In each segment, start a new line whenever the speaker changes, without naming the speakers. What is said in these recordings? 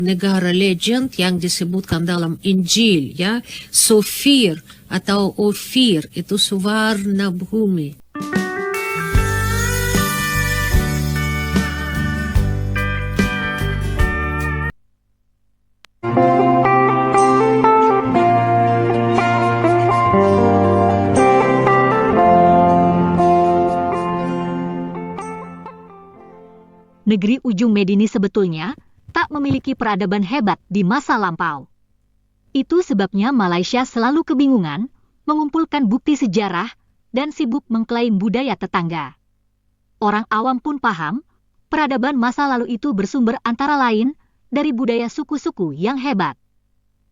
negara legend yang disebutkan dalam Injil, ya, Sofir atau Ofir, itu Suvarna Bhumi.
Negeri Ujung Medini sebetulnya tak memiliki peradaban hebat di masa lampau. Itu sebabnya Malaysia selalu kebingungan mengumpulkan bukti sejarah dan sibuk mengklaim budaya tetangga. Orang awam pun paham, peradaban masa lalu itu bersumber antara lain dari budaya suku-suku yang hebat.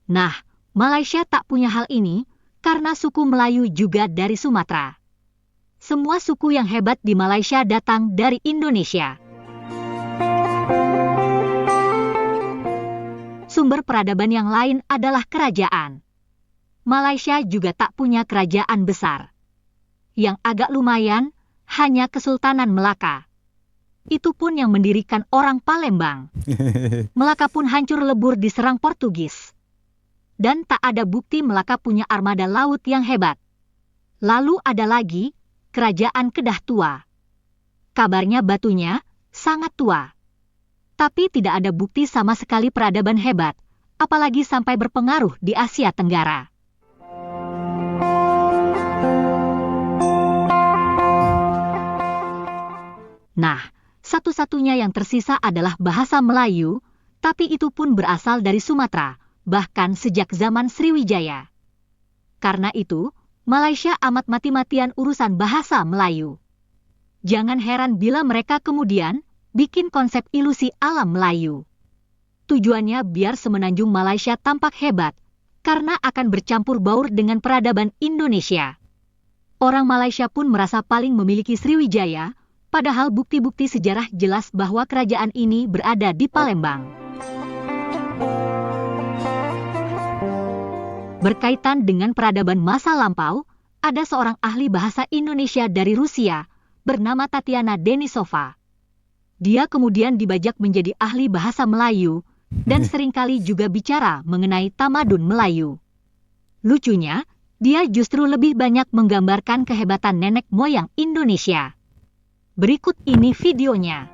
Nah, Malaysia tak punya hal ini karena suku Melayu juga dari Sumatera. Semua suku yang hebat di Malaysia datang dari Indonesia. Sumber peradaban yang lain adalah kerajaan. Malaysia juga tak punya kerajaan besar. Yang agak lumayan hanya Kesultanan Melaka. Itu pun yang mendirikan orang Palembang. Melaka pun hancur lebur diserang Portugis. Dan tak ada bukti Melaka punya armada laut yang hebat. Lalu ada lagi Kerajaan Kedah Tua. Kabarnya batunya sangat tua. Tapi tidak ada bukti sama sekali peradaban hebat, apalagi sampai berpengaruh di Asia Tenggara. Nah, satu-satunya yang tersisa adalah bahasa Melayu, tapi itu pun berasal dari Sumatera, bahkan sejak zaman Sriwijaya. Karena itu, Malaysia amat mati-matian urusan bahasa Melayu. Jangan heran bila mereka kemudian bikin konsep ilusi alam Melayu. Tujuannya biar semenanjung Malaysia tampak hebat, karena akan bercampur baur dengan peradaban Indonesia. Orang Malaysia pun merasa paling memiliki Sriwijaya, padahal bukti-bukti sejarah jelas bahwa kerajaan ini berada di Palembang. Berkaitan dengan peradaban masa lampau, ada seorang ahli bahasa Indonesia dari Rusia, bernama Tatiana Denisova. Dia kemudian dibajak menjadi ahli bahasa Melayu dan seringkali juga bicara mengenai tamadun Melayu. Lucunya, dia justru lebih banyak menggambarkan kehebatan nenek moyang Indonesia. Berikut ini videonya.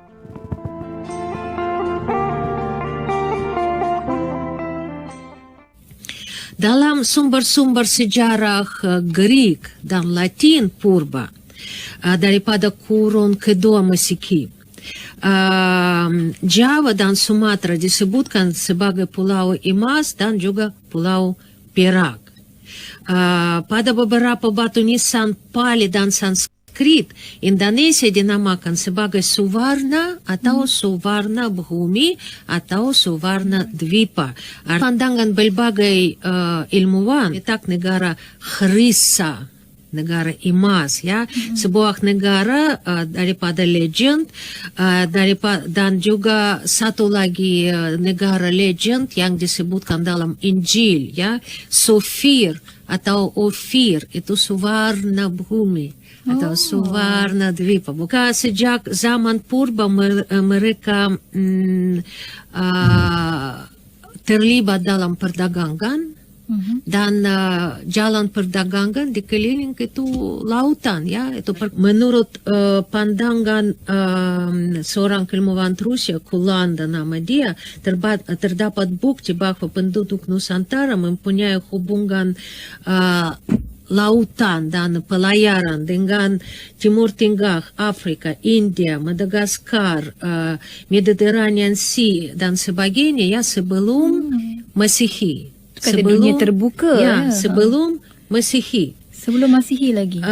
Dalam sumber-sumber sejarah Greek dan Latin purba, daripada kurun kedua Masehi, Java dan Sumatera disebutkan sebagai Pulau Emas dan juga Pulau Perak. Pada beberapa batu nisan Pali dan Sanskrit, Indonesia dinamakan sebagai Suvarna atau Suvarna Bhumi atau Suvarna Dwipa. Pandangan berbagai ilmuwan, tak negara Khrissa, negara emas, ya, sebuah negara daripada legend, dan juga satu lagi negara legend yang disebutkan dalam Injil, ya, Sofir atau Ofir, itu Suvarna Bhumi atau Suvarna Dwipa. Bukan sejak zaman purba mereka terlibat dalam perdagangan. Dan jalan perdagangan dikeliling itu lautan, ya, itu menurut pandangan seorang ilmuwan Rusia, Kulanda nama dia, terdapat bukti bahwa penduduk Nusantara mempunyai hubungan lautan dan pelayaran dengan Timur Tengah, Afrika, India, Madagaskar, Mediterranean Sea dan sebagainya, ya, sebelum Masehi.
Sebelum dunia terbuka,
ya, sebelum Masehi.
Sebelum Masehi lagi.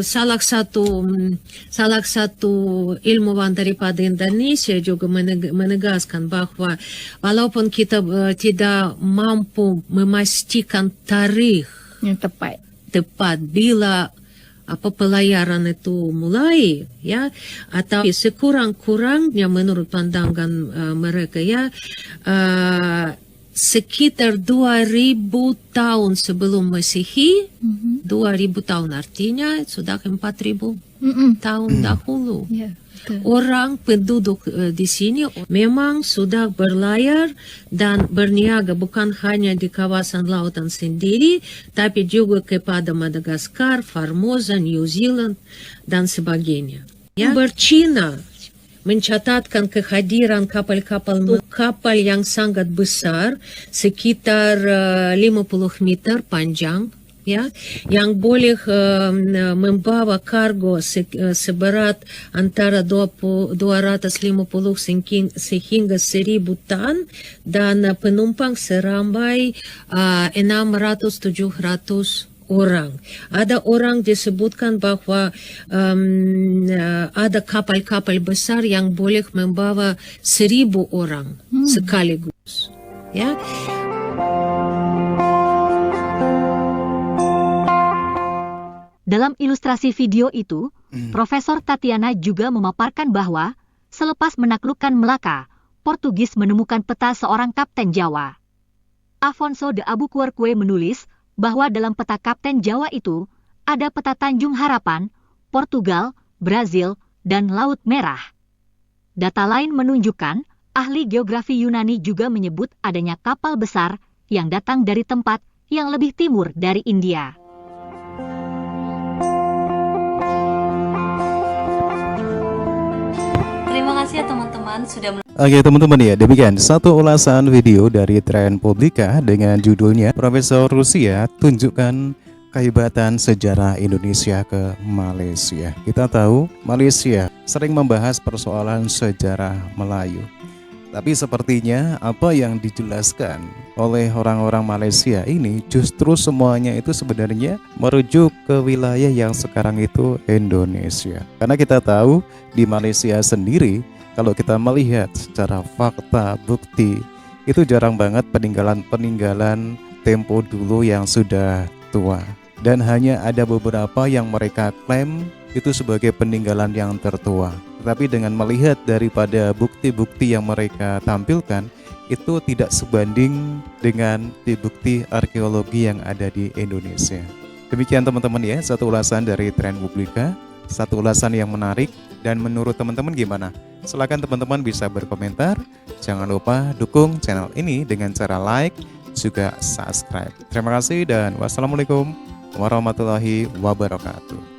Salah satu ilmuwan daripada Indonesia juga menegaskan bahwa walaupun kita tidak mampu memastikan tarikh
yang tepat
bila pelayaran itu mulai, ya, atau sekurang-kurangnya menurut pandangan mereka, ya, sekitar 2000 tahun sebelum Masehi, 2000 tahun artinya sudah 4000 tahun dahulu. Orang penduduk di sini memang sudah berlayar dan berniaga bukan hanya di kawasan lautan sendiri, tapi juga kepada Madagaskar, Formosa, New Zealand, dan sebagainya. Ya, China mencatatkan kehadiran kapal-kapal yang sangat besar, sekitar 50 meter panjang, ya, yang boleh membawa kargo seberat antara 250 sehingga 1000 ton dan penumpang seramai 600-700 orang. Ada orang disebutkan bahwa ada kapal-kapal besar yang boleh membawa 1000 orang sekaligus. Ya.
Dalam ilustrasi video itu, Profesor Tatiana juga memaparkan bahwa selepas menaklukkan Melaka, Portugis menemukan peta seorang kapten Jawa. Afonso de Albuquerque menulis bahwa dalam peta kapten Jawa itu ada peta Tanjung Harapan, Portugal, Brazil, dan Laut Merah. Data lain menunjukkan ahli geografi Yunani juga menyebut adanya kapal besar yang datang dari tempat yang lebih timur dari India.
Terima kasih ya teman-teman sudah
Oke teman-teman ya, demikian satu ulasan video dari Trend Publika dengan judulnya Profesor Rusia tunjukkan kehebatan sejarah Indonesia ke Malaysia. Kita tahu Malaysia sering membahas persoalan sejarah Melayu. Tapi sepertinya apa yang dijelaskan oleh orang-orang Malaysia ini justru semuanya itu sebenarnya merujuk ke wilayah yang sekarang itu Indonesia. Karena kita tahu di Malaysia sendiri, kalau kita melihat secara fakta, bukti, itu jarang banget peninggalan tempo dulu yang sudah tua. Dan hanya ada beberapa yang mereka klaim itu sebagai peninggalan yang tertua. Tetapi dengan melihat daripada bukti-bukti yang mereka tampilkan, itu tidak sebanding dengan bukti arkeologi yang ada di Indonesia. Demikian teman-teman ya, satu ulasan dari Trend Publika, satu ulasan yang menarik. Dan menurut teman-teman gimana? Silakan teman-teman bisa berkomentar. Jangan lupa dukung channel ini dengan cara like, juga subscribe. Terima kasih dan wassalamualaikum warahmatullahi wabarakatuh.